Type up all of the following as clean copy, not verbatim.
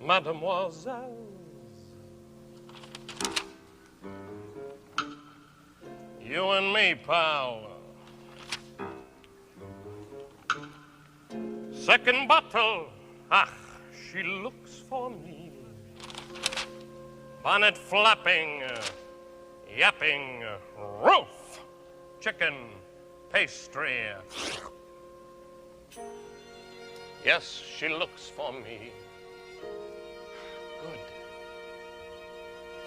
mademoiselles, you and me, pal. Second bottle, she looks for me. Bonnet flapping, yapping, roof, chicken, pastry. Yes, she looks for me.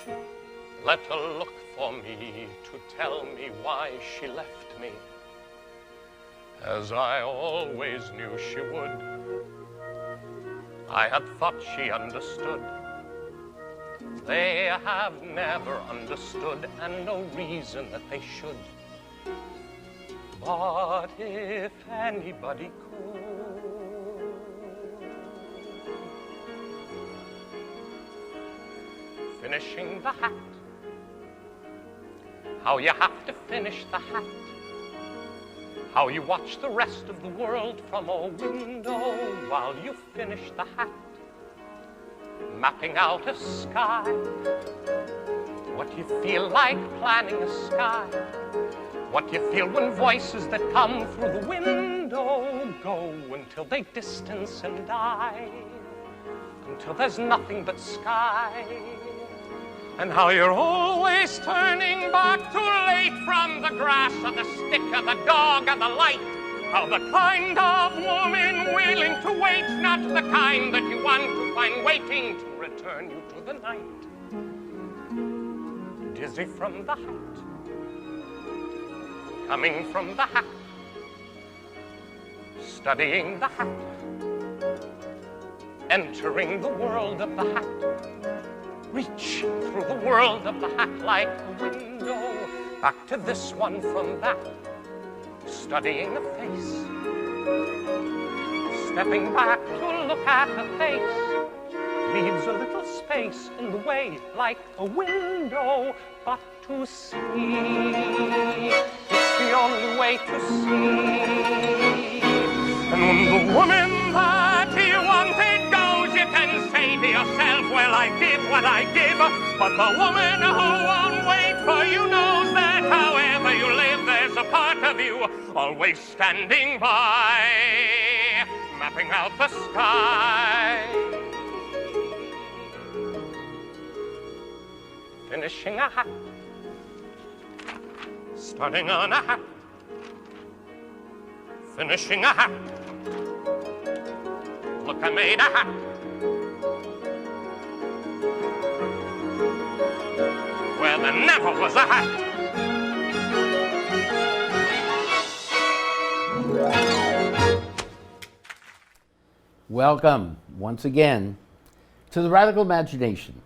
Good. Let her look for me to tell me why she left me, as I always knew she would. I had thought she understood. They have never understood, and no reason that they should. But if anybody could, finishing the hat, how you have to finish the hat, how you watch the rest of the world from a window while you finish the hat, mapping out a sky, what you feel like planning a sky, what you feel when voices that come through the window go until they distance and die, until there's nothing but sky. And how you're always turning back too late from the grass or the stick or the dog or the light. How the kind of woman willing to wait, not the kind that you want to find waiting to return you to the night. Dizzy from the hat, coming from the hat, studying the hat, entering the world of the hat. Reach through the world of the hat like a window, back to this one from that, studying the face, stepping back to look at her face, leaves a little space in the way like a window, but to see, it's the only way to see. And when the woman that you wanted goes, you can say to yourself, well, I did what I did, but the woman who won't wait for you knows that however you live, there's a part of you always standing by, mapping out the sky, finishing a hat, starting on a hat, finishing a hat. Look, I made a hat. Where there never was a hat. Welcome, once again, to The Radical Imagination.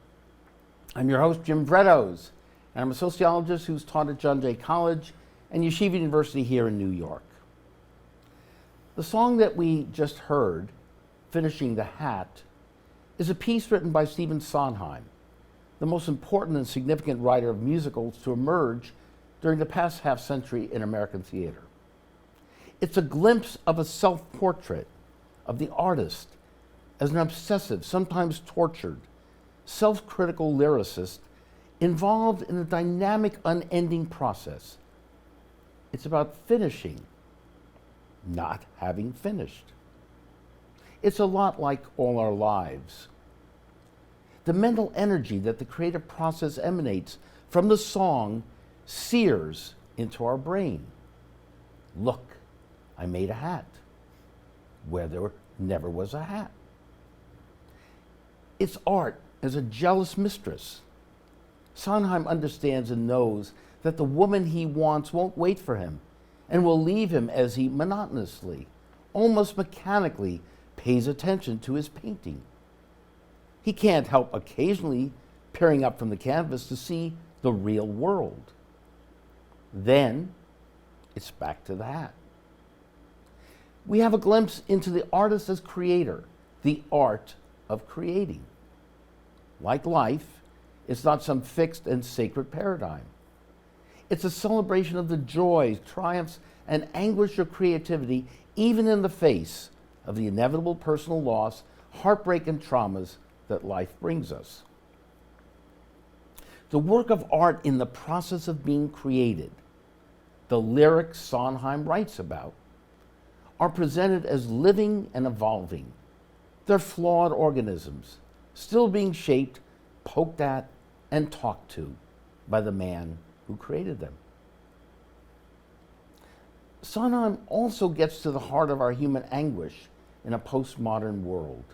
I'm your host, Jim Vrettos, and I'm a sociologist who's taught at John Jay College and Yeshiva University here in New York. The song that we just heard, Finishing the Hat, is a piece written by Stephen Sondheim, the most important and significant writer of musicals to emerge during the past half-century in American theater. It's a glimpse of a self-portrait of the artist as an obsessive, sometimes tortured, self-critical lyricist involved in a dynamic, unending process. It's about finishing, not having finished. It's a lot like all our lives. The mental energy that the creative process emanates from the song sears into our brain. Look, I made a hat where there never was a hat. It's art as a jealous mistress. Sondheim understands and knows that the woman he wants won't wait for him and will leave him as he monotonously, almost mechanically, pays attention to his painting. He can't help occasionally peering up from the canvas to see the real world. Then it's back to the hat. We have a glimpse into the artist as creator, the art of creating. Like life, it's not some fixed and sacred paradigm. It's a celebration of the joys, triumphs, and anguish of creativity, even in the face of the inevitable personal loss, heartbreak, and traumas that life brings us. The work of art in the process of being created, the lyrics Sondheim writes about, are presented as living and evolving. They're flawed organisms, still being shaped, poked at, and talked to by the man who created them. Sondheim also gets to the heart of our human anguish in a postmodern world.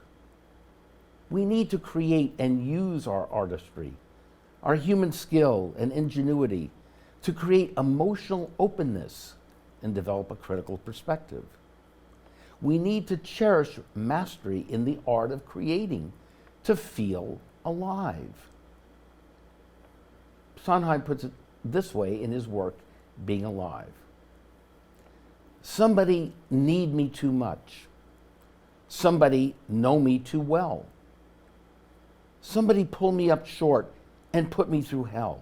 We need to create and use our artistry, our human skill and ingenuity to create emotional openness and develop a critical perspective. We need to cherish mastery in the art of creating to feel alive. Sondheim puts it this way in his work, Being Alive. Somebody need me too much. Somebody know me too well. Somebody pull me up short and put me through hell.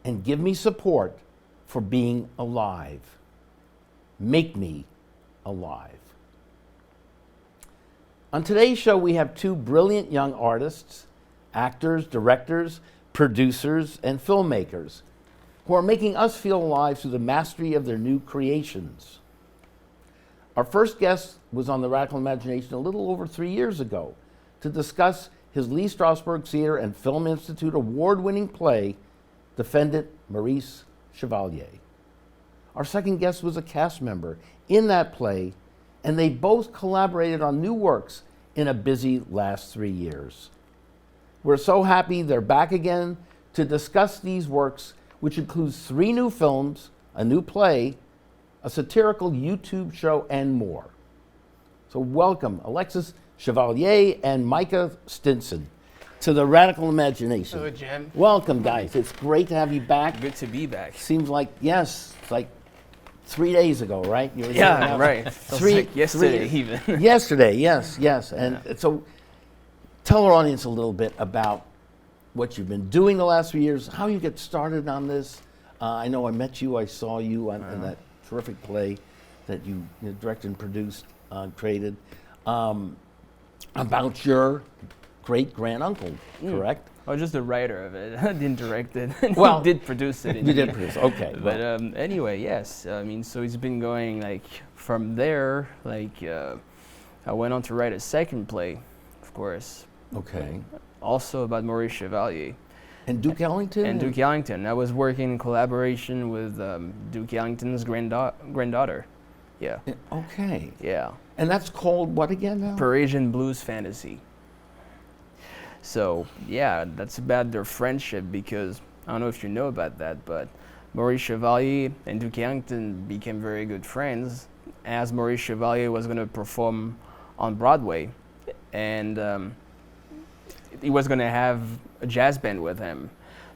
And give me support for being alive. Make me alive. On today's show, we have two brilliant young artists, actors, directors, producers, and filmmakers who are making us feel alive through the mastery of their new creations. Our first guest was on the Radical Imagination a little over 3 years ago to discuss his Lee Strasberg Theater and Film Institute award-winning play, Defendant Maurice Chevalier. Our second guest was a cast member in that play, and they both collaborated on new works in a busy last 3 years. We're so happy they're back again to discuss these works, which includes 3 new films, a new play, a satirical YouTube show, and more. So welcome Alexis Chevalier and Micah Stinson to the Radical Imagination. Hello, Jim. Welcome, guys. It's great to have you back. Good to be back. Seems like, yes, it's like 3 days ago, right? You were Yeah, right. Like yesterday even. Yesterday, yes. And so tell our audience a little bit about what you've been doing the last 3 years, how you get started on this. I know I met you, I saw you in that terrific play that you directed and produced, created, about your great-granduncle, correct? I was just the writer of it. I didn't direct it. Well, you did produce it. You did produce, okay. But anyway, yes. I mean, so it's been going like from there. Like I went on to write a second play, of course. Okay. Also about Maurice Chevalier. And Duke Ellington? And Duke Ellington. I was working in collaboration with Duke Ellington's granddaughter. Yeah. Okay. Yeah. And that's called what again now? Parisian Blues Fantasy. So, yeah, that's about their friendship because, I don't know if you know about that, but Maurice Chevalier and Duke Ellington became very good friends as Maurice Chevalier was going to perform on Broadway. And he was going to have a jazz band with him.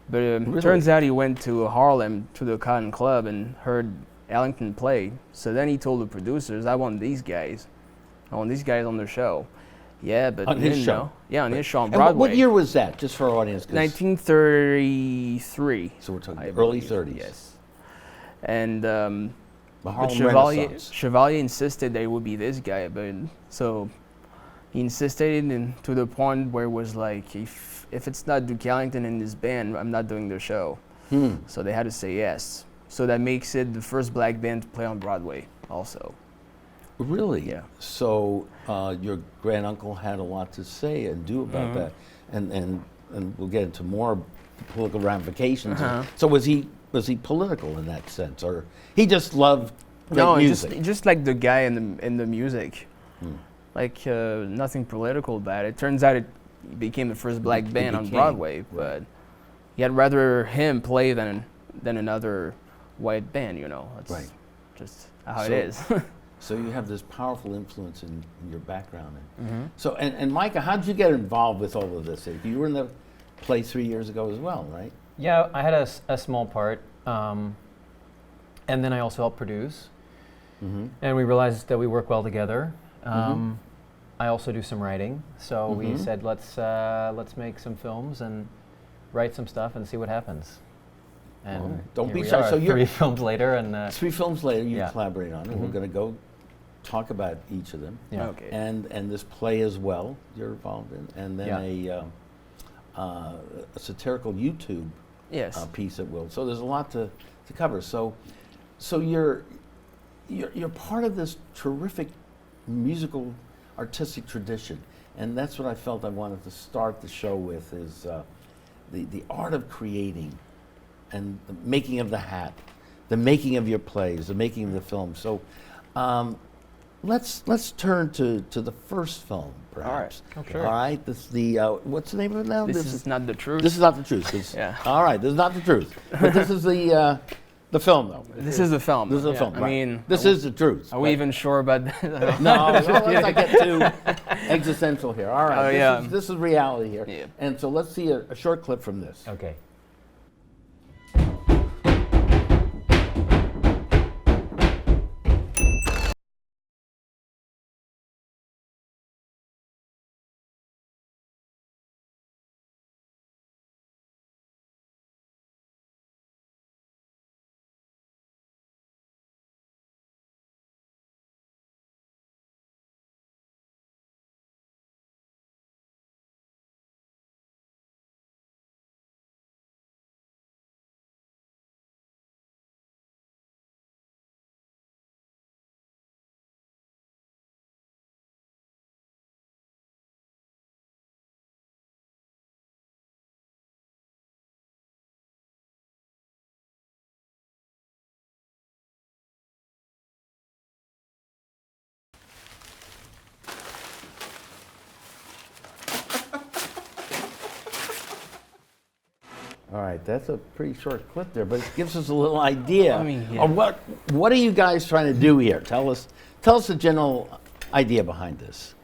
But Really? Turns out he went to Harlem to the Cotton Club and heard Ellington play. So then he told the producers, I want these guys. I want these guys on the show. Yeah, but on his show? Yeah, on his show on And Broadway. what year was that, just for our audience? 1933. So we're talking I early believe, 30s. Yes. And The but Harlem Chevalier, Renaissance. Chevalier insisted that it would be this guy, but so he insisted, and to the point where it was like, if it's not Duke Ellington and his band, I'm not doing the show. So they had to say yes. So that makes it the first black band to play on Broadway, also. Really? Yeah. So your granduncle had a lot to say and do about that, and we'll get into more political ramifications. So was he political in that sense, or he just loved great music? just like the guy in the music, like nothing political about it. It turns out it became the first black band on Broadway, but you'd rather him play than another white band. That's just how it is. So you have this powerful influence in your background. So, and Micah, how did you get involved with all of this? You were in the play 3 years ago as well, right? Yeah, I had a small part, and then I also helped produce. And we realized that we work well together. I also do some writing, so we said let's make some films and write some stuff and see what happens. And don't here be we shy. are, So you're 3 films later, and 3 films later, you yeah. collaborate on it. We're going to go talk about each of them. Yeah. Okay. And this play as well you're involved in, and then a satirical YouTube Yes. piece at will. So there's a lot to cover. So you're part of this terrific musical artistic tradition, and that's what I felt I wanted to start the show with is the art of creating, and the making of the hat, the making of your plays, the making of the film. So let's turn to the first film, perhaps. All right. Okay. All right. This what's the name of it now? This is not the truth. This is not the truth. It's- Yeah. All right. This is not the truth. But this is the film, though. This is the film. This is the film. I right. mean, this is the truth. Are we even sure about that? No, let's not get too existential here. All right. Oh, yeah. This is reality here. Yeah. And so let's see a short clip from this. Okay. All right, that's a pretty short clip there, but it gives us a little idea I mean, yeah. of what are you guys trying to do here? Tell us the general idea behind this.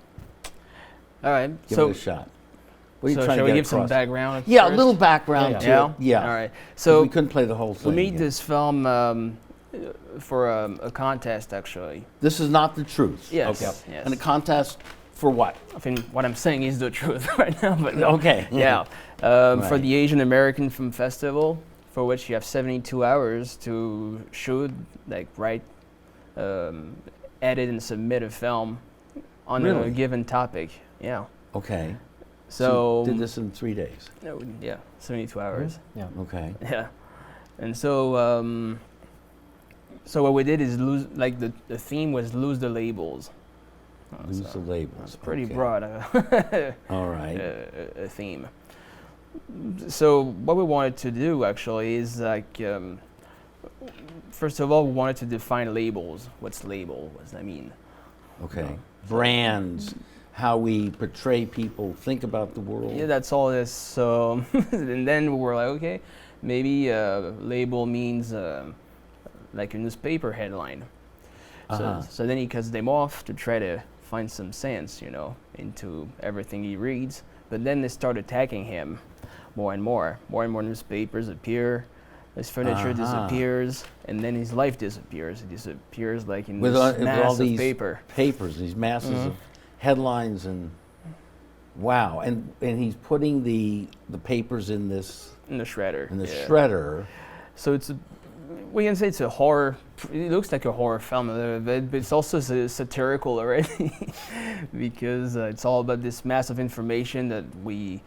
All right. Give so it a shot. What are you so trying shall to we get give some across? background? Yeah, a first? little background to Yeah. it. Yeah. All right. 'Cause So we couldn't play the whole thing. we made yeah. this film for a contest, actually. This is not the truth. Yes. Okay. Yes. And a contest for what? I think what I'm saying is the truth right now. But Okay. yeah. For Right. the Asian American Film Festival, for which you have 72 hours to shoot, like write, edit, and submit a film on a Really? given topic. Yeah. Okay. So you did this in 3 days. No, yeah, 72 hours. Yeah. Okay. Yeah. And so so what we did is the theme was lose the labels. Lose So the labels. It's pretty Okay. broad All right. a theme. So what we wanted to do actually is first of all, we wanted to define labels. What's label? What does that mean? Okay. Brands, how we portray people, think about the world. Yeah, that's all this. So and then we were like, okay, maybe label means like a newspaper headline. Uh-huh. So then he cuts them off to try to find some sense, into everything he reads. But then they start attacking him more and more. More and more newspapers appear. His furniture disappears, and then his life disappears. It disappears like in With this all mass these of paper. papers, these masses Mhm. of headlines, and wow, and he's putting the papers in this In the shredder. in the yeah. shredder. So we can say it's a horror. It looks like a horror film, but it's also satirical already, because it's all about this mass of information that we.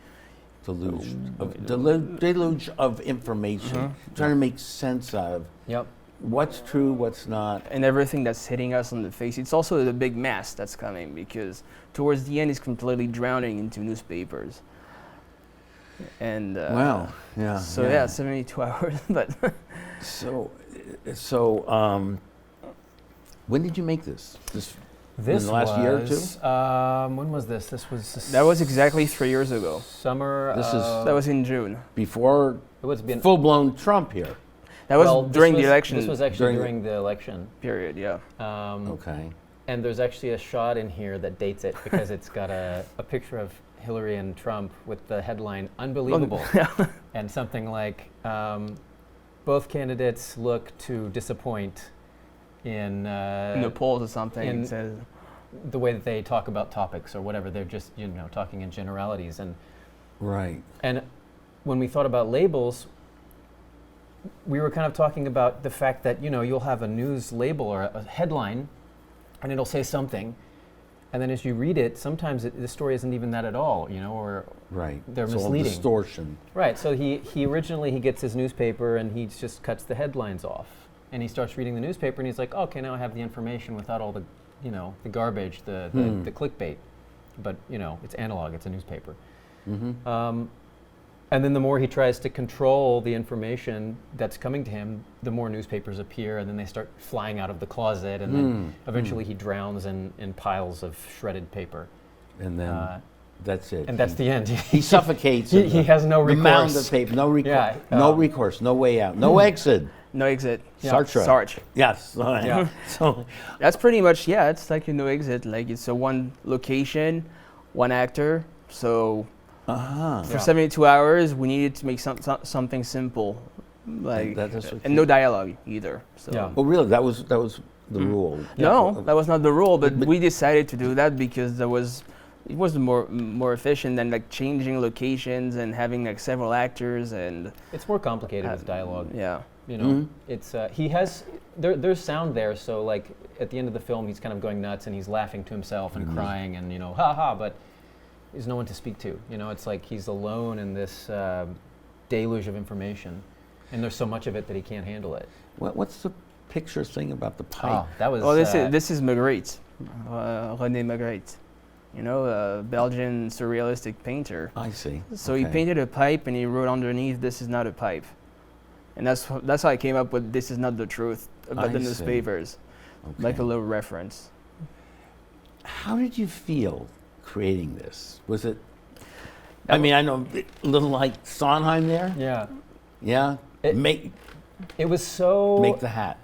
Deluge of information, trying to make sense out of Yep. what's true, what's not. And everything that's hitting us on the face. It's also the big mass that's coming, because towards the end, it's completely drowning into newspapers. And Wow, yeah. So yeah, 72 hours, but. So, when did you make this? This in the last year or two? When was this? This was That was exactly 3 years ago. summer. This is- That was in June. Before It was been full-blown Trump here. That was well, this during the was- election This was actually During during the election. period, yeah. Okay. And there's actually a shot in here that dates it because it's got a picture of Hillary and Trump with the headline "Unbelievable" and something like both candidates look to disappoint in In the polls or something. in- It says, the way that they talk about topics or whatever. They're just talking in generalities. Right. And when we thought about labels, we were kind of talking about the fact that you'll have a news label or a headline, and it'll say something, and then as you read it, sometimes the story isn't even that at all, or Right. they're It's all misleading. distortion. Right. So he originally he gets his newspaper and he just cuts the headlines off, and he starts reading the newspaper and he's like, okay, now I have the information without all the, the garbage, the clickbait, but it's analog, it's a newspaper. And then the more he tries to control the information that's coming to him, the more newspapers appear, and then they start flying out of the closet, and then eventually he drowns in piles of shredded paper. And then that's it. And that's the end. He suffocates. He has no recourse. The mound of paper, no recourse, no recourse, no way out, no exit. No exit. Sartre. Yes. Yeah. So That's pretty much, it's like no exit. Like it's a one location, one actor. So for 72 hours, we needed to make something simple, like and no dialogue either. So. Yeah. well, really, that was the rule. No, that was not the rule, but we decided to do that because it was more efficient than like changing locations and having like several actors, and It's more complicated with dialogue. yeah. It's he has there's sound there, so like at the end of the film he's kind of going nuts and he's laughing to himself and crying and ha ha, but there's no one to speak to. It's like he's alone in this deluge of information, and there's so much of it that he can't handle it. What's the picture thing about the pipe? Oh, that was This is Magritte, René Magritte, a Belgian surrealistic painter. I see. So he painted a pipe and he wrote underneath, "This is not a pipe," and that's how I came up with "This is not the truth" about the newspapers, like a little reference. How did you feel creating this? Was it? I mean, I know a little like Sondheim there. yeah. Yeah. It was so Make the hat.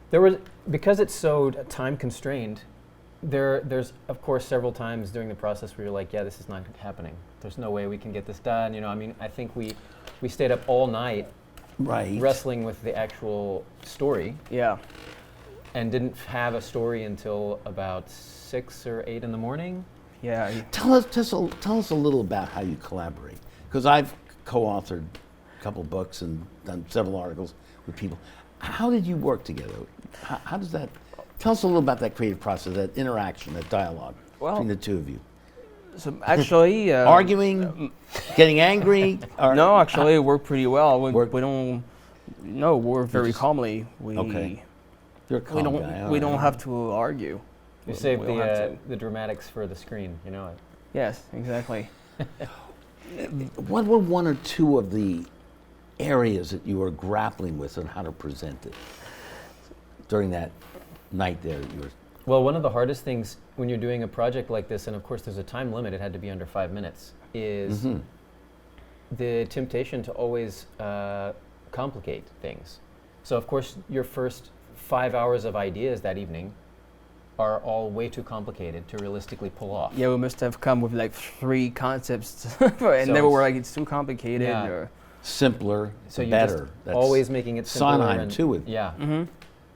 There was, because it's so time constrained. There's of course several times during the process where you're like, yeah, this is not happening. There's no way we can get this done. I think we stayed up all night Right. wrestling with the actual story. Yeah. And didn't have a story until about 6 or 8 in the morning. Yeah. Tell us a little about how you collaborate, because I've co-authored a couple books and done several articles with people. How did you work together? How does that? Tell us a little about that creative process, that interaction, that dialogue between the two of you. So actually, Arguing, getting angry. Or no, actually, it worked pretty well. We don't. No, we're very calmly. Okay. You're a calm guy. We don't have to argue. You save We don't have the dramatics for the screen. Yes, exactly. What were one or two of the areas that you were grappling with and how to present it during that night there that you were? Well, one of the hardest things when you're doing a project like this, and of course there's a time limit, it had to be under 5 minutes, is the temptation to always complicate things. So of course your first 5 hours of ideas that evening are all way too complicated to realistically pull off. Yeah, we must have come with like 3 concepts, and they were like, it's too complicated. Yeah. Or Simpler, So you're better. just always making it simpler. Sondheim too. Yeah.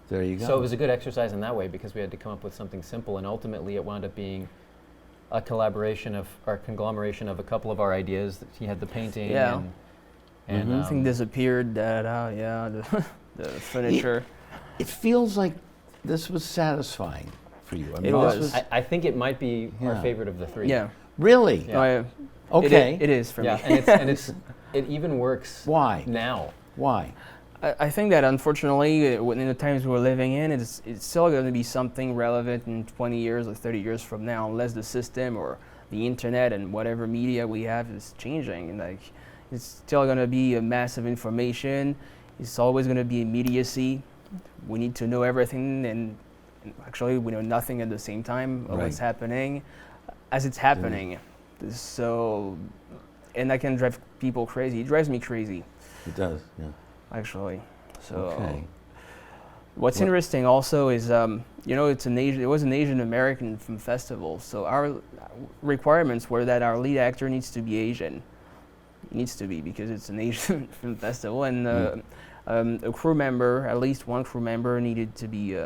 There you go. So it was a good exercise in that way because we had to come up with something simple, and ultimately it wound up being a collaboration of our conglomeration of a couple of our ideas. He had the painting, and something disappeared. The furniture. It feels like this was satisfying for you. I mean, It was. I think it might be our Yeah. favorite of the 3. Yeah. Really? Yeah. Okay. It is for Yeah, me. it even works Why? now. Why? I think that unfortunately, in the times we're living in, it's still going to be something relevant in 20 years or 30 years from now, unless the system or the internet and whatever media we have is changing. And like, it's still going to be a mass of information. It's always going to be immediacy. We need to know everything, and actually we know nothing at the same time of what's happening as it's happening. So, and that can drive people crazy. It drives me crazy. It does. Yeah. Actually, so Okay. what's interesting also is it was an Asian American film festival, so our requirements were that our lead actor needs to be Asian. He needs to be because it's an Asian film festival, and a crew member, at least one crew member, needed to be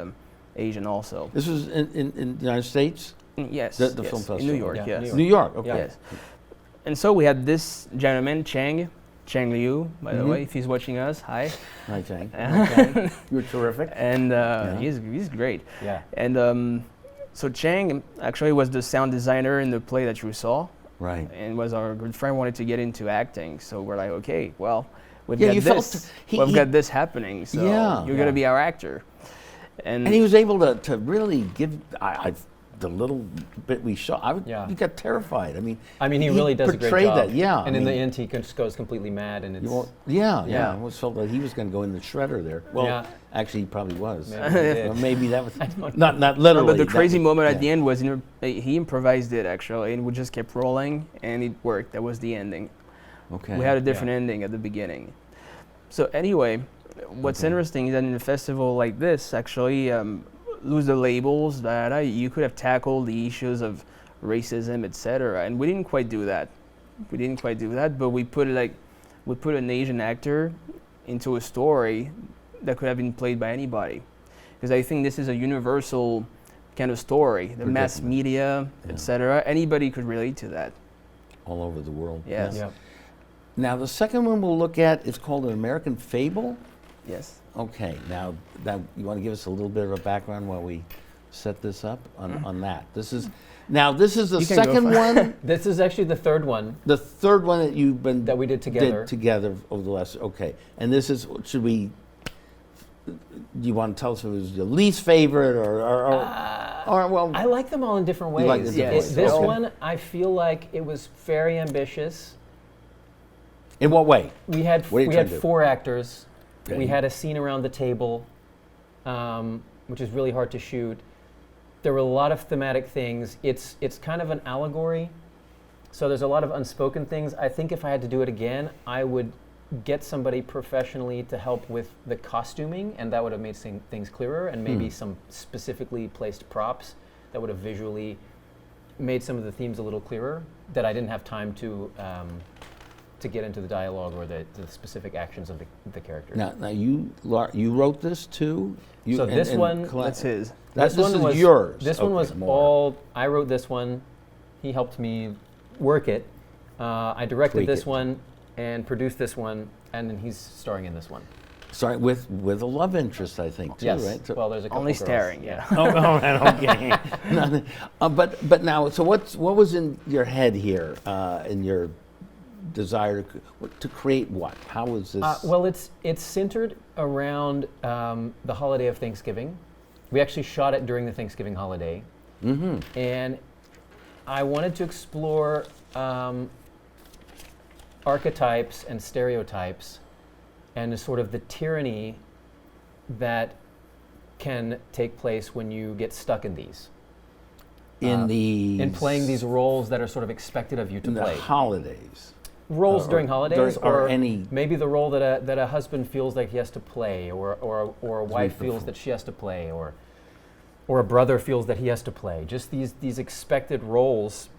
Asian also. This was in the United States? Yes, The yes, film festival. in New York. Yeah, Yes. New York. New York, okay. Yes. And so we had this gentleman, Chang, Cheng Liu, by the way, if he's watching us, hi. Hi, Chang. Okay. You're terrific. And he's great. Yeah. And so Cheng actually was the sound designer in the play that you saw. Right. And was our good friend, wanted to get into acting. So we're like, okay, well, we've Yeah, got you this. felt We've got this happening. So you're going to be our actor. And he was able to really give the little bit we saw. You got terrified. I mean, he really does a great portrayed job. that. Yeah. And in the end, he just goes completely mad, and it's I almost felt like he was going to go in the shredder there. Well, actually, he probably was. Maybe he did. Or maybe that was not literally. But the crazy moment at the end was he improvised it actually, and we just kept rolling, and it worked. That was the ending. Okay. We had a different ending at the beginning. So anyway, what's interesting is that in a festival like this, actually, lose the labels that you could have tackled the issues of racism, etc. And we didn't quite do that. But we put an Asian actor into a story that could have been played by anybody, because I think this is a universal kind of story. The mass media, etc. Anybody could relate to that. All over the world. Yes. Yeah. Now the second one we'll look at is called An American Fable. Yes. Okay. Now you want to give us a little bit of a background while we set this up on that. This is the second one. This is actually the third one. The third one that we did together. Over the last. Okay. And this is do you want to tell us if it was your least favorite or well? I like them all in different ways. You like the different ways. This Okay. one, I feel like it was very ambitious. In what way? We had What are you trying to do? 4 actors. Okay. We had a scene around the table, which is really hard to shoot. There were a lot of thematic things. It's kind of an allegory, so there's a lot of unspoken things. I think if I had to do it again, I would get somebody professionally to help with the costuming, and that would have made things clearer, and maybe some specifically placed props that would have visually made some of the themes a little clearer that I didn't have time to get into the dialogue or the specific actions of the characters. Now you wrote this too. This one, That's his. This is yours. This one was all, I wrote this one, he helped me work it. I directed Tweak this it. one and produced this one, and then he's starring in this one. Sorry, with a love interest, I think too, Yes. right? Well, there's a couple Only girls. staring, yeah. Oh, okay. But now, so what was in your head here, in your desire to create what? How was this? Well, it's centered around the holiday of Thanksgiving. We actually shot it during the Thanksgiving holiday. Mm-hmm. And I wanted to explore archetypes and stereotypes and the sort of the tyranny that can take place when you get stuck in these. In playing these roles that are sort of expected of you to play. The holidays. Roles during holidays, or any maybe the role that a husband feels like he has to play, or a wife feels before. that she has to play, or a brother feels that he has to play. Just these expected roles,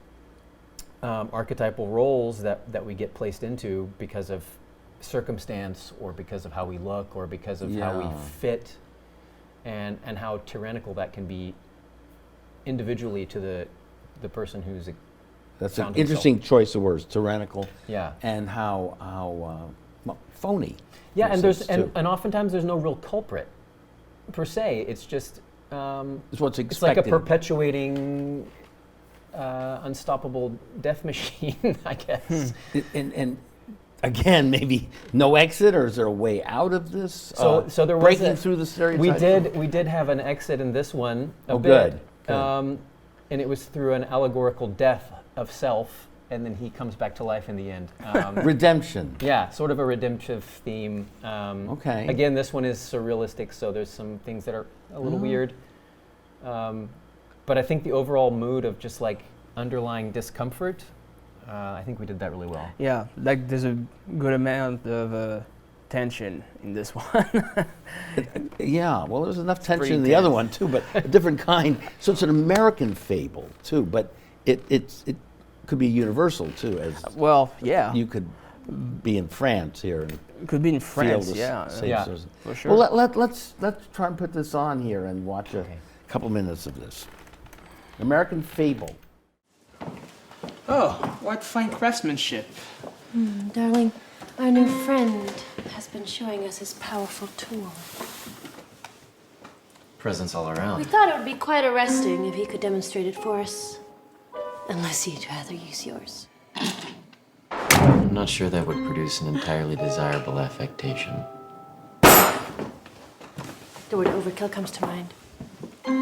archetypal roles that we get placed into because of circumstance, or because of how we look, or because of how we fit, and how tyrannical that can be individually to the person who's That's an found interesting himself. choice of words, tyrannical. Yeah. And how phony. Yeah, in a and there's sense, and too. oftentimes there's no real culprit per se. It's just It's what's it's like a expected. perpetuating unstoppable death machine, I guess. And again, maybe no exit, or is there a way out of this? So there was breaking through the stereotypes. We did have an exit in this one. A good. bit. And it was through an allegorical death of self, and then he comes back to life in the end. Redemption. Yeah, sort of a redemptive theme. Okay. Again, this one is surrealistic, so there's some things that are a little weird. But I think the overall mood of just like underlying discomfort, I think we did that really well. Yeah, like there's a good amount of tension in this one. Yeah, well, there's enough tension pretty in the other tense. one too, but a different kind. So it's an American fable too, but it could be universal too, as Well, yeah, you could be in France here and it could be in France. feel Yeah, the same Yeah. sort of- for sure. Well, let's try and put this on here and watch a couple minutes of this. American Fable. Oh, what fine craftsmanship! Darling, our new friend has been showing us his powerful tool. Presents all around. We thought it would be quite arresting if he could demonstrate it for us. Unless you'd rather use yours. I'm not sure that would produce an entirely desirable affectation. The word overkill comes to mind. Did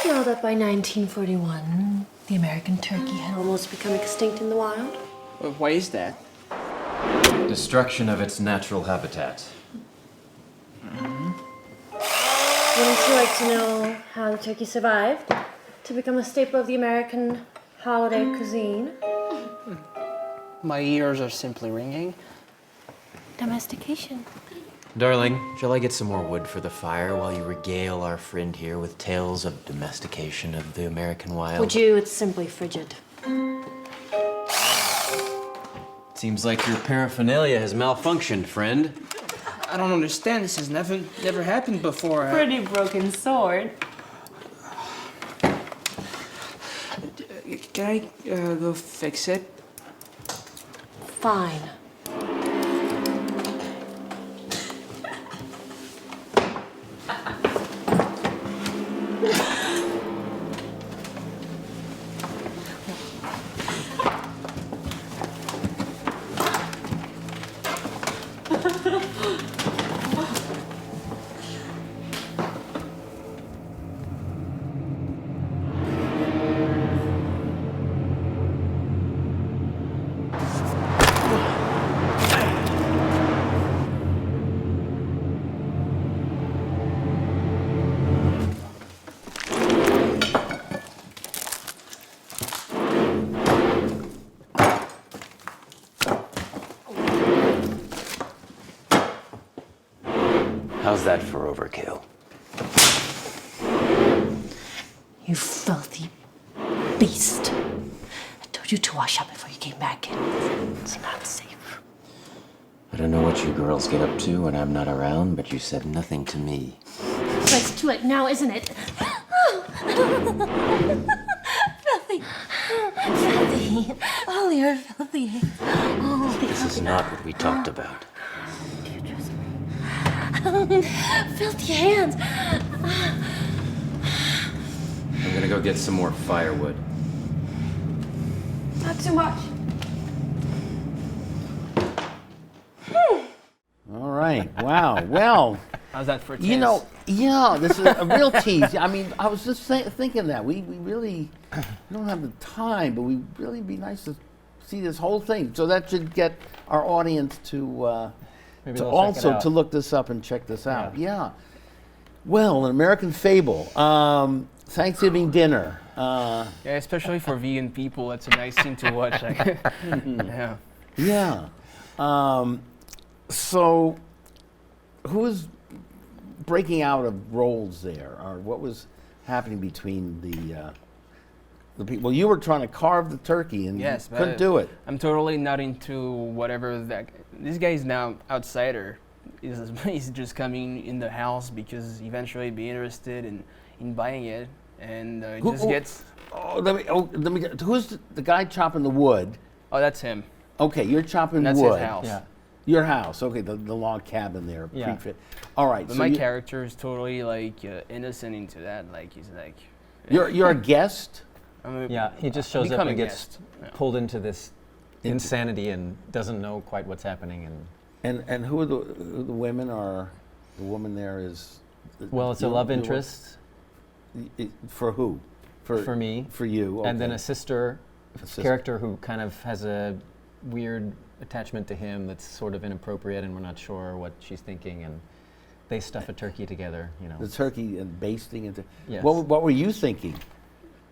you know that by 1941, the American turkey had almost become extinct in the wild? Why is that? Destruction of its natural habitat. Wouldn't you like to know how the turkey survived to become a staple of the American holiday cuisine? My ears are simply ringing. Domestication. Darling, shall I get some more wood for the fire while you regale our friend here with tales of domestication of the American wild? Would you? It's simply frigid. Seems like your paraphernalia has malfunctioned, friend. I don't understand. This has never happened before. Pretty broken sword. Can I go fix it? Fine. How's that for overkill? You filthy beast. I told you to wash up before you came back in. It's not safe. I don't know what you girls get up to when I'm not around, but you said nothing to me. Let's do it now, isn't it? Filthy. Filthy. Oh, you're filthy. Oh, This is not what we talked about. filthy hands. I'm gonna go get some more firewood. Not too much. All right. Wow. Well, How's that for a you know, yeah, this is a real tease. I mean, I was just thinking that we really don't have the time, but we really be nice to see this whole thing. So that should get our audience to Maybe to they'll check it also out. to look this up and check this out. Yeah. Well, an American Fable, Thanksgiving dinner. Yeah, especially for vegan people, it's a nice thing to watch. Like, yeah. Yeah. So, who was breaking out of roles there, or what was happening between the people? Well, you were trying to carve the turkey and Yes, you couldn't but do it. I'm totally not into whatever that. This guy is now outsider. He's just coming in the house because eventually he'd be interested in buying it, and it Who- just who- gets. Let me. Who's the guy chopping the wood? Oh, that's him. Okay, you're chopping And that's wood. his house. Yeah. Your house. Okay, the log cabin there. Yeah. Pre-fit. All right. But so my you, character is totally like innocent into that. Like he's like. you're a guest. I'm a- Yeah, he just shows up become a and gets guest. Yeah. pulled into this insanity and doesn't know quite what's happening. And who are the women? Are the woman there is? Well, it's a love interest For who? for me, For you. and then okay. a sister sister. character who kind of has a weird attachment to him that's sort of inappropriate, and we're not sure what she's thinking. And they stuff a turkey together, you know. The turkey and basting into. Yes. What were you thinking?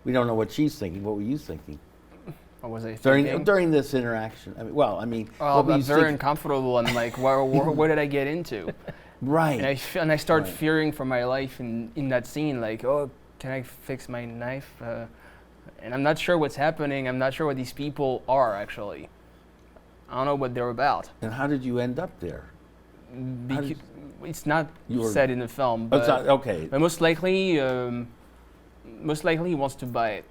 We don't know what she's thinking. What were you thinking What was I thinking? during this interaction? I mean, Oh, what were I'm you very thinking? uncomfortable. I'm like, what did I get into? Right. And I start Right. fearing for my life in that scene. Like, oh, can I fix my knife? And I'm not sure what's happening. I'm not sure what these people are actually. I don't know what they're about. And how did you end up there? How did It's not You were- said in the film, Oh, it's but, not- okay. but most likely he wants to buy it.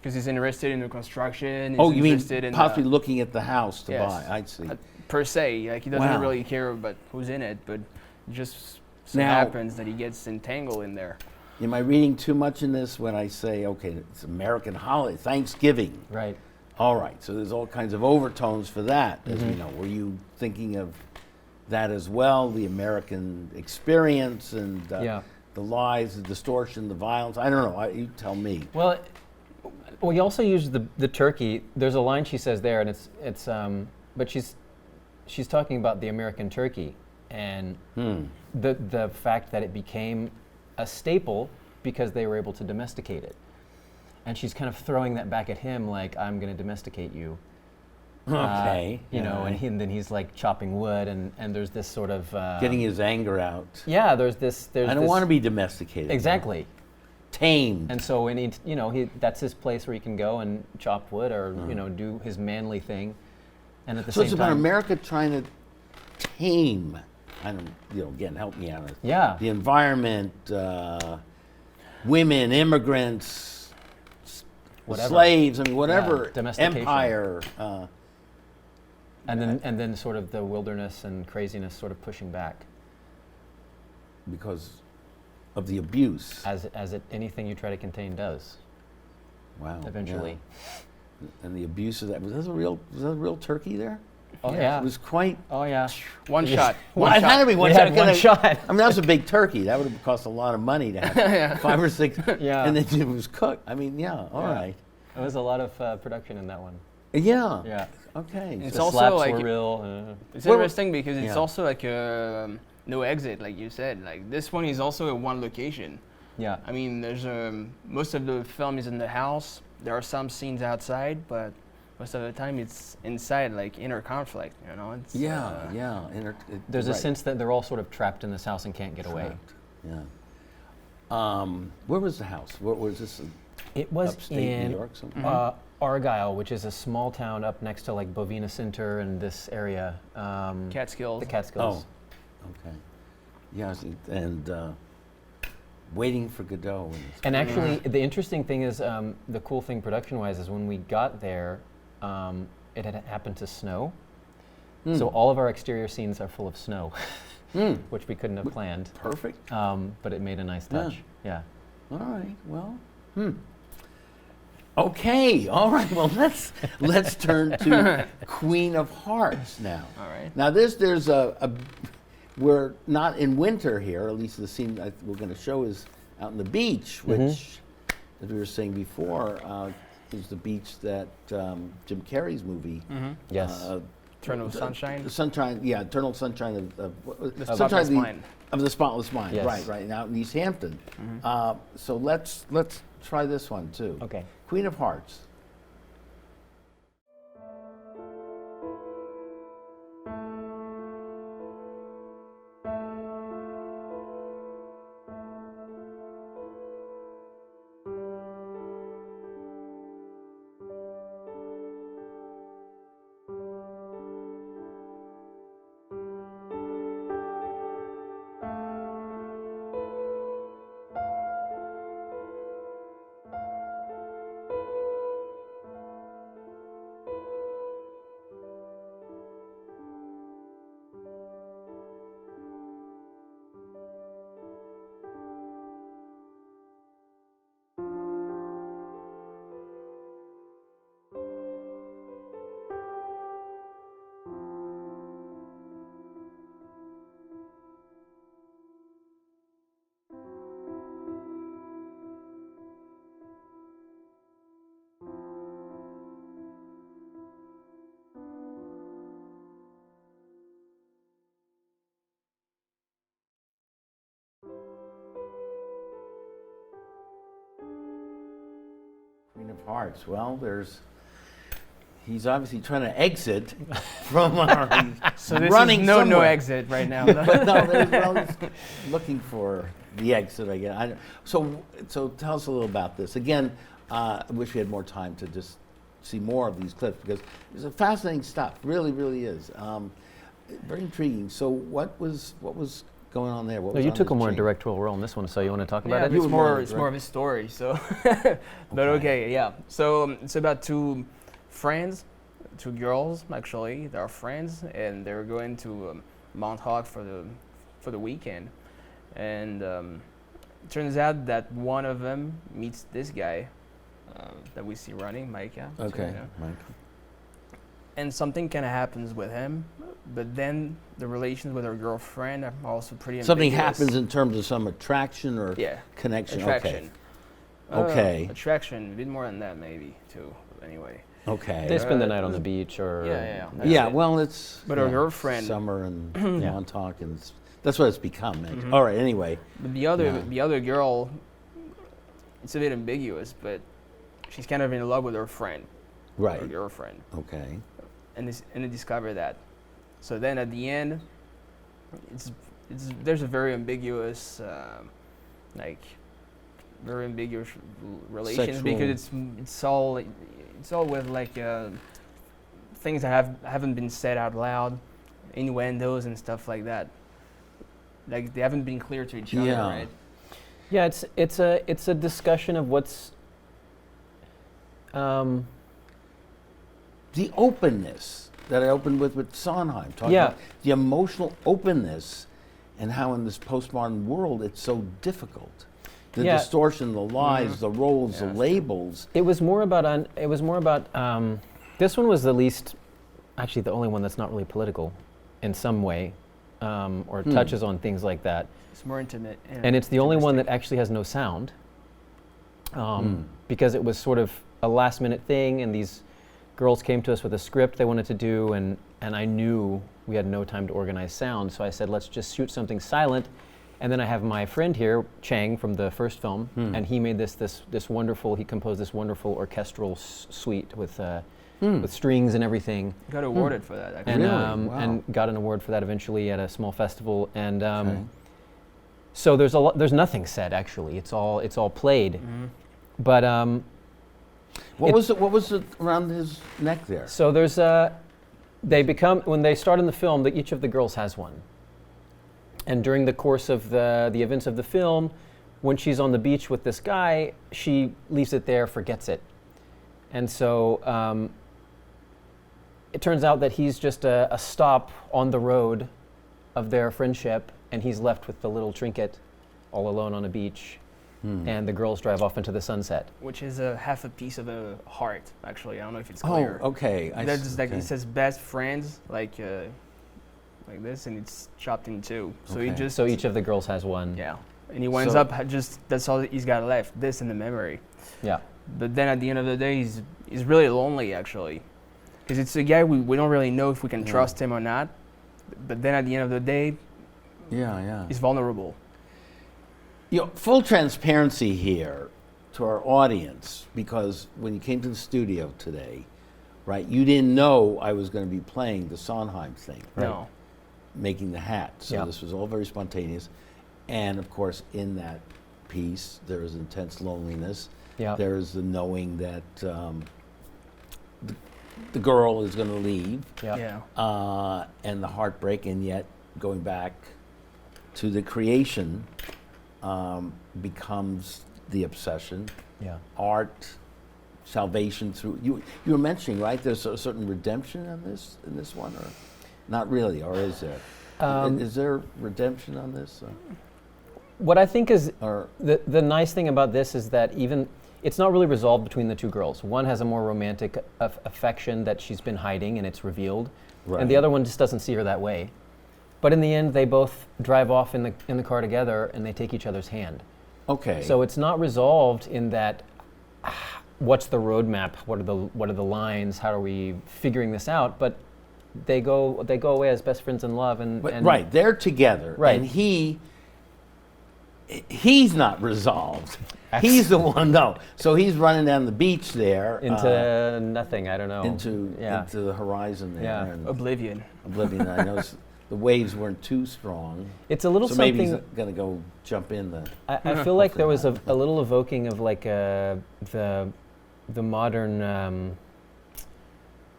Because he's interested in the construction. He's Oh, you mean interested in possibly looking at the house to Yes. buy? I'd see. per se. Like he doesn't Wow. really care about who's in it, but it just so Now- happens that he gets entangled in there. Am I reading too much in this when I say, okay, it's American holiday, Thanksgiving? Right. All right, so there's all kinds of overtones for that, as Mm-hmm. we know. Were you thinking of that as well, the American experience and Yeah. the lies, the distortion, the violence? I don't know. You tell me. Well, we also use the turkey. There's a line she says there, and it's but she's talking about the American turkey and the fact that it became a staple because they were able to domesticate it. And she's kind of throwing that back at him, like, I'm going to domesticate you. Okay. You know, and then he's like chopping wood, and there's this sort of Getting his anger out. yeah. There's this. I don't want to be domesticated. exactly. Tamed. And so when that's his place where he can go and chop wood or do his manly thing, and at the So same it's about time, America trying to tame, I don't, again, help me out. Yeah. The environment, women, immigrants, Whatever. slaves, I mean, whatever, domestication. empire. and then sort of the wilderness and craziness sort of pushing back Because of the abuse. as anything you try to contain does Wow. eventually. yeah. And the abuse of that. Was that a real turkey there? Oh yeah. It was quite. Oh yeah. One shot. Well, it had to be one We shot. had one because shot. I mean, that was a big turkey. That would have cost a lot of money to have 5 or 6. Yeah. And then it was cooked. I mean, yeah, all Yeah. right. There was a lot of production in that one. Yeah. Yeah. Okay. It's The also slaps like were real. it's Well, interesting because it's yeah. also like no exit, like you said. Like this one is also a one location. Yeah. I mean, there's most of the film is in the house. There are some scenes outside, but most of the time it's inside, like inner conflict. You know, it's Yeah. There's a right. sense that they're all sort of trapped in this house and can't get away. Trapped, yeah. Where was the house? Where was this? It was Upstate in New York somewhere? Argyle, which is a small town up next to like Bovina Center and this area. Catskills. The Catskills. Oh, okay. Yes, and waiting for Godot. And actually, the interesting thing is, the cool thing production-wise is when we got there, it had happened to snow. So all of our exterior scenes are full of snow, which we couldn't have planned. Perfect. But it made a nice touch. Yeah. All right. Well. Okay. All right. Well, let's turn to Queen of Hearts now. All right. Now there's a we're not in winter here. At least the scene we're going to show is out on the beach, which, as we were saying before, is the beach that Jim Carrey's movie. Yes. Eternal Sunshine. The sunshine, yeah, Eternal Sunshine of The Sunshine Spotless Mind. of the Spotless Mind. Yes. Right, now in East Hampton. So let's try this one too. Okay. Queen of Hearts. Queen of Hearts. Well, he's obviously trying to exit from our. So this running is no somewhere. exit right now. But no, he's looking for the exit, I guess. So tell us a little about this. Again, I wish we had more time to just see more of these clips because it's a fascinating stuff. Really, really is. Very intriguing. So what was going on there? What No, was you on took a this more chain? directorial role in this one, so you want to talk about Yeah, it? You it's were more more of a story. So, but Okay. okay, yeah. So it's about two friends, two girls actually. They're friends, and they're going to Mount Hawk for the weekend. And it turns out that one of them meets this guy that we see running, Micah. too, Okay, you know. Mike. And something kind of happens with him, but then the relations with her girlfriend are also pretty Something ambiguous. happens in terms of some attraction or Yeah, connection. attraction. Okay. Attraction, a bit more than that maybe too. Anyway. Okay. They spend the Uh, night on the beach, or Yeah. Yeah, That's it. well, it's But her girlfriend- summer and Yeah. Montauk, and that's what it's become. Mhm. All right. Anyway, But Yeah. the other girl, it's a bit ambiguous, but she's kind of in love with her friend, her right. girlfriend, Okay. and they discover that. So then at the end, there's a very ambiguous, very ambiguous relations Sexual. because it's all with like things that haven't been said out loud, innuendos and stuff like that. Like they haven't been clear to each other, Yeah. right? yeah, it's a discussion of what's. The openness that I opened with Sondheim, talking Yeah. about the emotional openness and how in this postmodern world it's so difficult. The Yeah. distortion, the lies, the roles, Yeah, the that's true. labels. It was more about this one was the least, actually the only one that's not really political, in some way, or touches on things like that. It's more intimate. And it's the only one that intimistic. actually has no sound, because it was sort of a last minute thing, and these girls came to us with a script they wanted to do, and I knew we had no time to organize sound, so I said, let's just shoot something silent. And then I have my friend here, Chang, from the first film, and he made this wonderful, he composed this wonderful orchestral suite with strings and everything. Got awarded for that, actually. And, Really? Wow. and got an award for that eventually at a small festival. And Okay. so there's nothing said, actually. It's all played. Mm-hmm. But What was it around his neck there? so there's when they start in the film, each of the girls has one. And during the course of the events of the film, when she's on the beach with this guy, she leaves it there, forgets it. And so it turns out that he's just a stop on the road of their friendship, and he's left with the little trinket all alone on a beach. And the girls drive off into the sunset. Which is half a piece of a heart, actually. I don't know if it's Oh, clear. okay. That's like okay. it says best friends, like this, and it's chopped in two. So he Okay. just So each of the girls has one. yeah, and he winds So- up that's all he's got left. This and the memory. Yeah. But then at the end of the day, he's really lonely actually, because it's a guy we don't really know if we can Yeah. trust him or not. But then at the end of the day, Yeah. he's vulnerable. You know, full transparency here to our audience, because when you came to the studio today, right, you didn't know I was going to be playing the Sondheim thing, No. making the hat. So Yeah. this was all very spontaneous. And of course, in that piece, there is intense loneliness. Yeah. There is the knowing that the girl is going to leave, Yeah. and the heartbreak, and yet going back to the creation becomes the obsession. Yeah. Art, salvation through you were mentioning, right? There's a certain redemption in this one, or not really, or is there? Is there redemption on this? What I think is Or the nice thing about this is that it's not really resolved between the two girls. One has a more romantic affection that she's been hiding, and it's revealed, and the Right. other one just doesn't see her that way. But in the end, they both drive off in the car together, and they take each other's hand. okay. So it's not resolved in that. What's the roadmap? What are the lines? How are we figuring this out? But they go away as best friends in love, and right, they're together, Right. and he's not resolved. He's the one, no. So he's running down the beach there into nothing. I don't know. into Yeah. the horizon there, Yeah. and Oblivion. oblivion. I know the waves weren't too strong, It's a little so something. maybe he's going to go jump in the. I feel like there was a little evoking of like the modern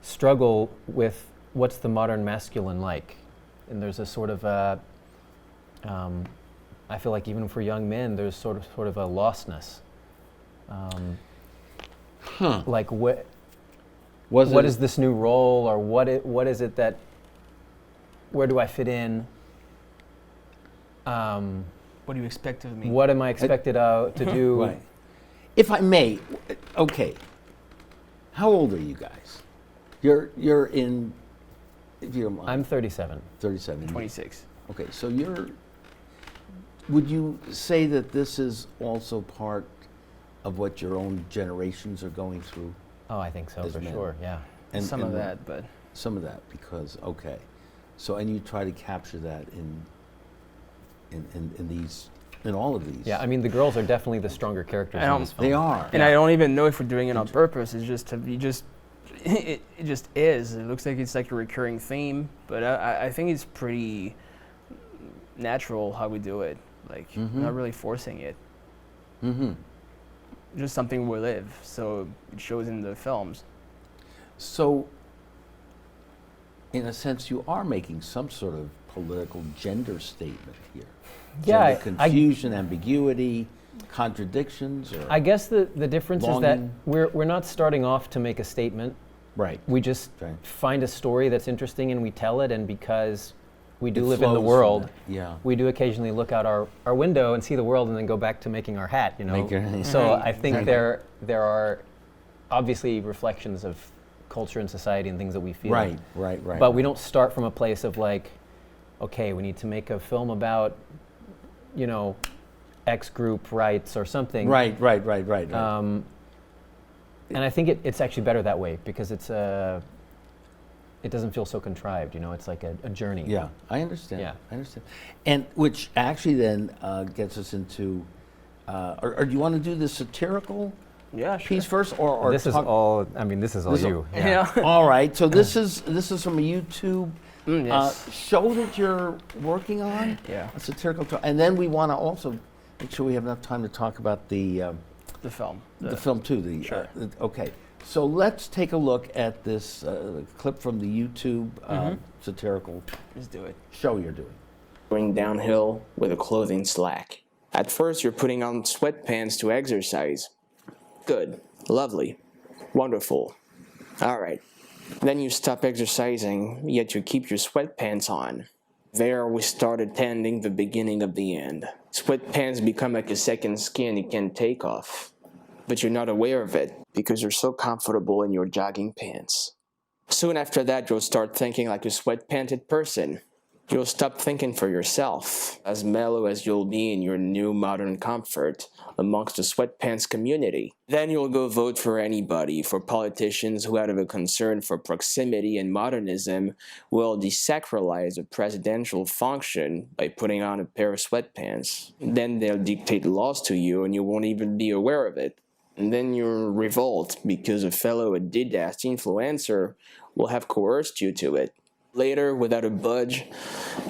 struggle with what's the modern masculine like, and there's a sort of I feel like even for young men, there's sort of a lostness. Like what is this new role, or what is it that, where do I fit in? What do you expect of me? What am I expected to do? Right. If I may, okay. How old are you guys? You're in. If you don't mind. I'm 37. 37. 26. Okay, so would you say that this is also part of what your own generations are going through? Oh, I think so, As for men. sure, yeah. And Some of that, but some of that, because okay, so and you try to capture that in all of these. Yeah, I mean, the girls are definitely the stronger characters in this film. They are. And I don't even know if we're doing it on purpose. It's just it just is. It looks like it's like a recurring theme, but I think it's pretty natural how we do it. Like not really forcing it. Just something we live, so it shows in the films. So, in a sense, you are making some sort of political gender statement here. Yeah, Gender confusion, ambiguity, contradictions. Or I guess the difference is that longing. we're not starting off to make a statement. Right. We just Right. find a story that's interesting and we tell it, and because we do It live in the flows from world, that, yeah. we do occasionally look out our window and see the world and then go back to making our hat, you know. So I think there are obviously reflections of culture and society and things that we feel. Right. But we don't start from a place of like, okay, we need to make a film about, you know, X group rights or something. Right. And I think it's actually better that way because it doesn't feel so contrived, you know. It's like a journey. Yeah, I understand. Yeah. I understand. And which actually then gets us into, or do you want to do the satirical piece first, or This is all. I mean, this is all you. Yeah. All right. So this is from a YouTube Yes. show that you're working on. Yeah. A satirical, and then we want to also make sure we have enough time to talk about the film. the film too. Sure. Okay. So let's take a look at this clip from the YouTube satirical Let's do it. show you're doing. Going downhill with a clothing slack. At first, you're putting on sweatpants to exercise. Good. Lovely. Wonderful. All right. Then you stop exercising, yet you keep your sweatpants on. There we start attending the beginning of the end. Sweatpants become like a second skin you can't take off. But you're not aware of it because you're so comfortable in your jogging pants. Soon after that, you'll start thinking like a sweatpanted person. You'll stop thinking for yourself, as mellow as you'll be in your new modern comfort amongst the sweatpants community. Then you'll go vote for anybody, for politicians who, out of a concern for proximity and modernism, will desacralize a presidential function by putting on a pair of sweatpants. Then they'll dictate laws to you and you won't even be aware of it. And then you'll revolt because a fellow Adidas influencer will have coerced you to it. Later, without a budge,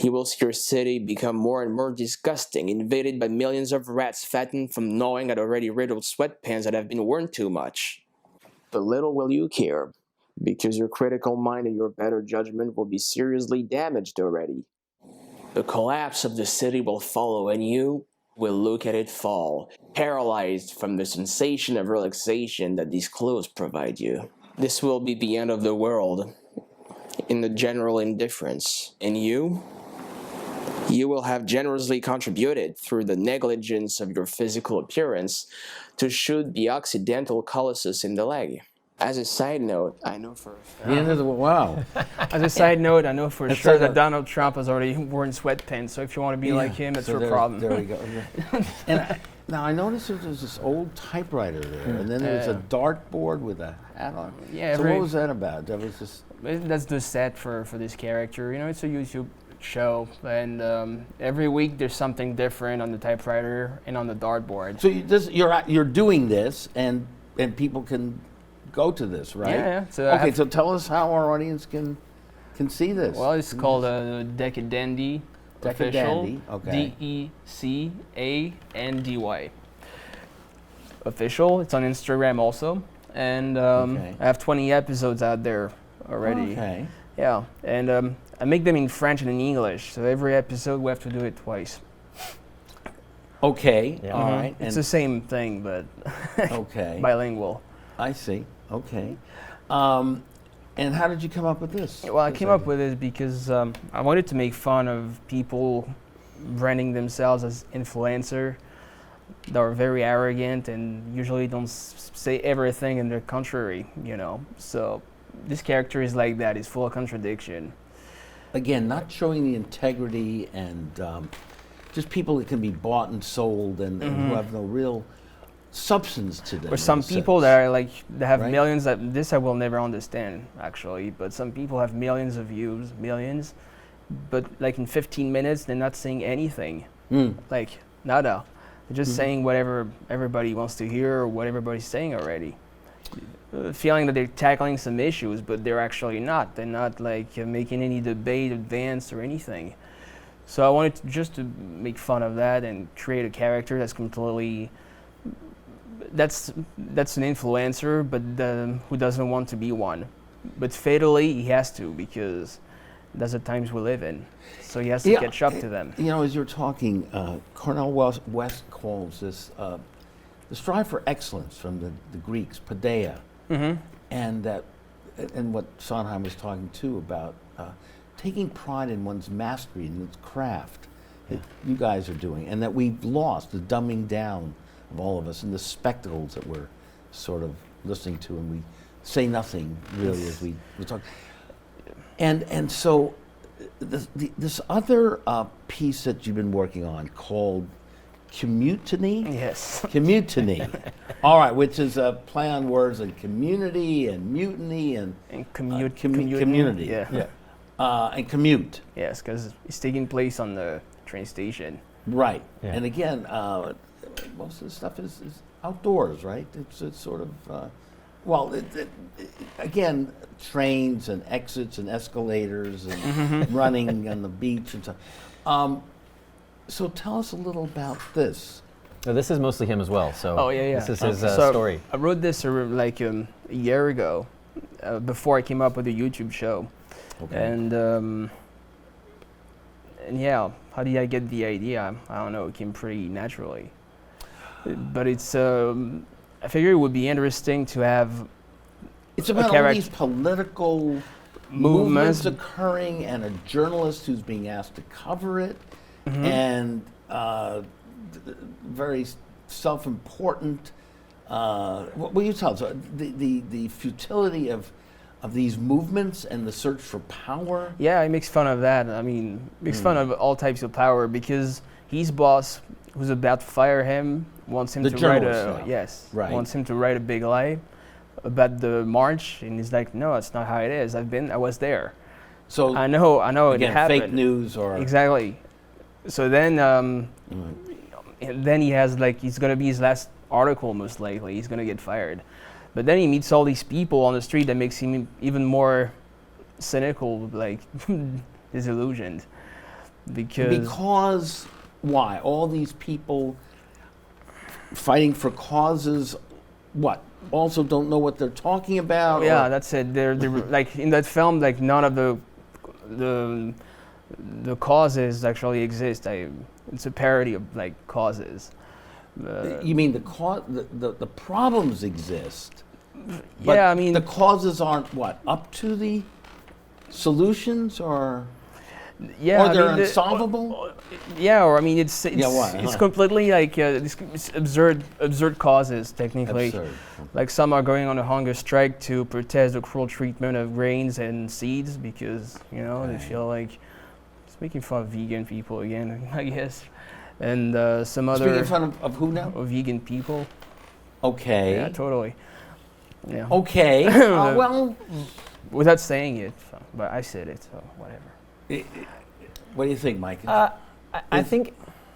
you will see your city become more and more disgusting, invaded by millions of rats fattened from gnawing at already riddled sweatpants that have been worn too much. But little will you care, because your critical mind and your better judgment will be seriously damaged already. The collapse of the city will follow, and you will look at it fall, paralyzed from the sensation of relaxation that these clothes provide you. This will be the end of the world, in the general indifference. And you will have generously contributed through the negligence of your physical appearance to shoot the occidental colossus in the leg. As a side note, I know for Wow. As a side note, I know for That's sure like that a- Donald Trump has already worn sweatpants, so if you want to be like him, it's your problem. There we go. And now I noticed there's this old typewriter there, and then there's a dartboard with a hat on. Yeah, So every- what was that about? That was just. That's the set for this character. You know, it's a YouTube show, and every week there's something different on the typewriter and on the dartboard. So you're doing this, and people can go to this, right? Yeah. So I Okay, have- so tell us how our audience can see this. Well, it's called Decadandy Official. Decadandy, okay. DECANDY. Official. It's on Instagram also, and Okay. I have 20 episodes out there already. Okay. Yeah, and I make them in French and in English. So every episode we have to do it twice. Okay, Yeah. all right. It's the same thing, but Okay, bilingual. I see. Okay. And how did you come up with this? Well, I This came up idea? with it because I wanted to make fun of people branding themselves as influencer that are very arrogant and usually don't say everything in the contrary, you know. So this character is like that. He's full of contradiction. Again, not showing the integrity and just people that can be bought and sold and who have no real substance to them. Or some in a people sense. that are like, they have Right? millions, this I will never understand actually, but some people have millions of views, millions, but like in 15 minutes, they're not saying anything. Like, nada. They're just saying whatever everybody wants to hear or what everybody's saying already. Feeling that they're tackling some issues, but they're actually not. They're not like making any debate advance or anything. So I wanted just to make fun of that and create a character that's completely, that's an influencer, but who doesn't want to be one. But fatally, he has to, because that's the times we live in. So he has to catch up to them. You know, as you're talking, Cornel West calls this the strive for excellence from the Greeks, paideia, and that, and what Sondheim was talking too about taking pride in one's mastery and its craft that you guys are doing, and that we've lost the dumbing down of all of us and the spectacles that we're sort of listening to, and we say nothing really as we talk. And so this other piece that you've been working on called Commutiny? Yes. Commutiny. All right, which is a play on words and community and mutiny and community. Yeah. And commute. Yes, because it's taking place on the train station. Right. Yeah. And again, most of the stuff is outdoors, right? It's sort of, again, trains and exits and escalators and running on the beach and stuff. So tell us a little about this. No, this is mostly him as well. So Oh, yeah. this is his So story. I wrote this like a year ago, before I came up with the YouTube show. Okay. And yeah, how did I get the idea? I don't know, it came pretty naturally. But it's, I figured it would be interesting to have It's about all these political movements movements. occurring and a journalist who's being asked to cover it, and very self-important. What will you tell us? The futility of these movements and the search for power. Yeah, he makes fun of that. I mean, makes fun of all types of power, because his boss, who's about to fire him, wants him The to write journalist now. Right. wants him to write a big lie about the march, and he's like, no, that's not how it is. I was there. So I know again, it happened. fake news or Exactly. So then, and then he has like, he's gonna be his last article most likely. He's gonna get fired. But then he meets all these people on the street that makes him even more cynical, like disillusioned. Because why? All these people fighting for causes, what? Also don't know what they're talking about? Yeah, or- that's it. They're like in that film, like none of the causes actually exist. It's a parody of like causes. You mean the problems exist? But Yeah, I mean, the causes aren't what, up to the solutions, or yeah, or they're I mean, unsolvable? Yeah, or I mean, it's what? it's completely like it's absurd causes technically. Absurd. Like some are going on a hunger strike to protest the cruel treatment of grains and seeds because they feel like it's making fun of vegan people again, I guess. And some other Speaking in front of who now? of vegan people. Okay. Yeah, totally. Yeah. Okay. Well, Without saying it, but I said it, so whatever. what do you think, Mike? I think,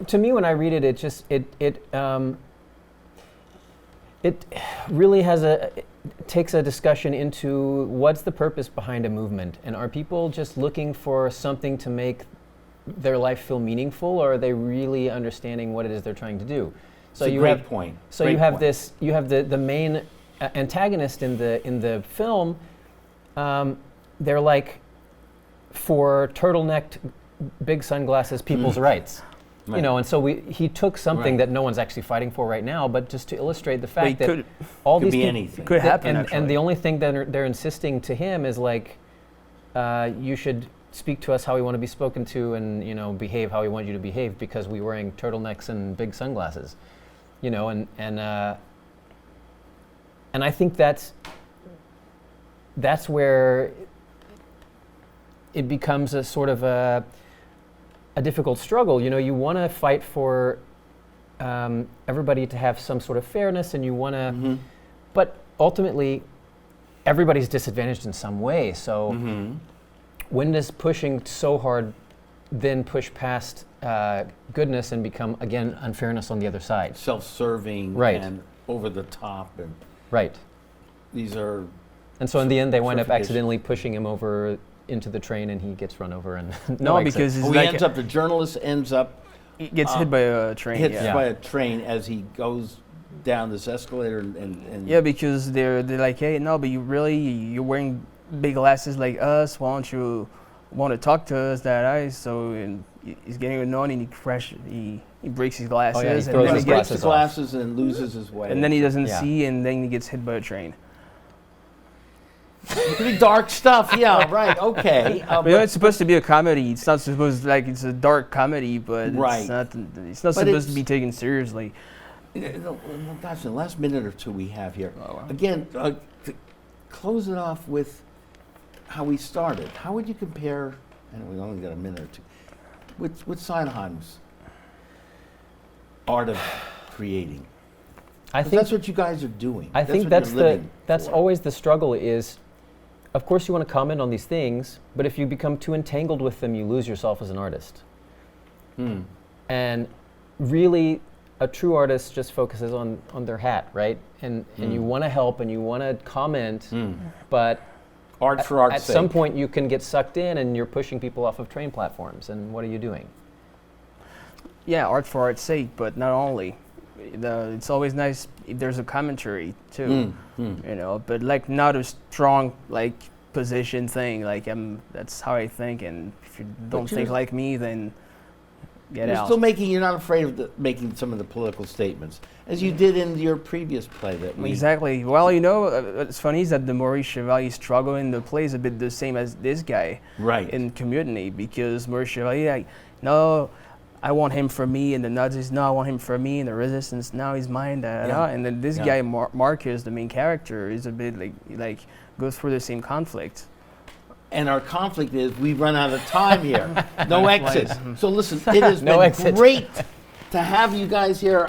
to me, when I read it, it really takes a discussion into what's the purpose behind a movement, and are people just looking for something to make their life feel meaningful, or are they really understanding what it is they're trying to do? So It's a you great have point. So Great you have point. you have the main antagonist in the film. They're like for turtlenecked, big sunglasses, people's rights. Right. You know, and so he took something Right. that no one's actually fighting for right now, but just to illustrate the fact that could- all Could these be peop- anything. Could happen, and actually. the only thing that they're insisting to him is like, you should speak to us how we want to be spoken to, and you know, behave how we want you to behave because we're wearing turtlenecks and big sunglasses, you know, and I think that's where it becomes a sort of a difficult struggle. You know, you want to fight for everybody to have some sort of fairness, and you want to, but ultimately, everybody's disadvantaged in some way. So, when does pushing so hard then push past goodness and become again unfairness on the other side? Self-serving Right. and over the top, and Right. these are And so in the end, they wind up Certification. accidentally pushing him over into the train, and he gets run over and No, exit. because it's he like ends up. The journalist ends up he gets hit by a train. hit yeah. by a train as he goes down this escalator, and Yeah, because they're like, hey, no, but you're wearing big glasses like us. Why don't you want to talk to us that eyes? So and he's getting annoyed and he breaks his glasses he and throws then his he breaks gets, the glasses and loses his way. and then he doesn't Yeah. see and then he gets hit by a train. pretty dark stuff. Yeah, right. Okay. But you know, it's supposed to be a comedy. It's not supposed like it's a dark comedy, but Right. it's not But supposed it's- to be taken seriously. Gosh, the last minute or two we have here. Oh, wow. Again, to close it off with how we started. How would you compare? And we only got a minute or two. With Sondheim's art of creating. I 'Cause think that's what you guys are doing. I think what that's you're living that's for. always the struggle is, of course you want to comment on these things, but if you become too entangled with them, you lose yourself as an artist. And really, a true artist just focuses on their hat, right? And you want to help and you want to comment, but art for art's at sake. some point you can get sucked in and you're pushing people off of train platforms, and what are you doing? Yeah, art for art's sake, but not only. It's always nice if there's a commentary too, you know. But like not a strong like position thing. Like that's how I think, and if you don't think like me, then get You're out. still making. You're not afraid of making some of the political statements, as you did in your previous play that we. Exactly. Well, you know, what's funny is that the Maurice Chevalier struggle in the play is a bit the same as this guy Right. in Community, because Maurice Chevalier, like, no, I want him for me, and the Nazis, no, I want him for me, and the Resistance, now he's mine, da, da, da. And then this Yeah. guy, Marcus, the main character, is a bit like goes through the same conflict. And our conflict is we run out of time here. No exit. So listen, it has No been exit. great to have you guys here.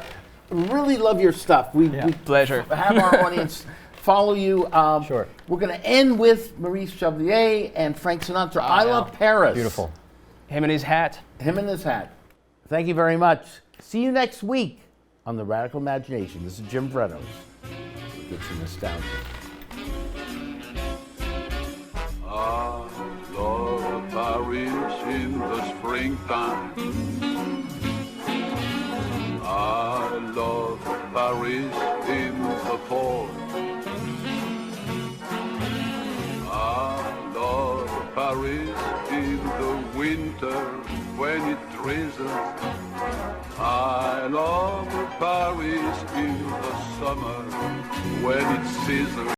Really love your stuff. We Pleasure. have our audience follow you. Sure. We're going to end with Maurice Chevalier and Frank Sinatra. I Love Paris. Beautiful. Him and his hat. Him in his hat. Thank you very much. See you next week on The Radical Imagination. This is Jim Vrettos. Get some nostalgia. I love Paris in the springtime. I love Paris in the fall. I love Paris in the winter when it drizzles. I love Paris in the summer when it sizzles.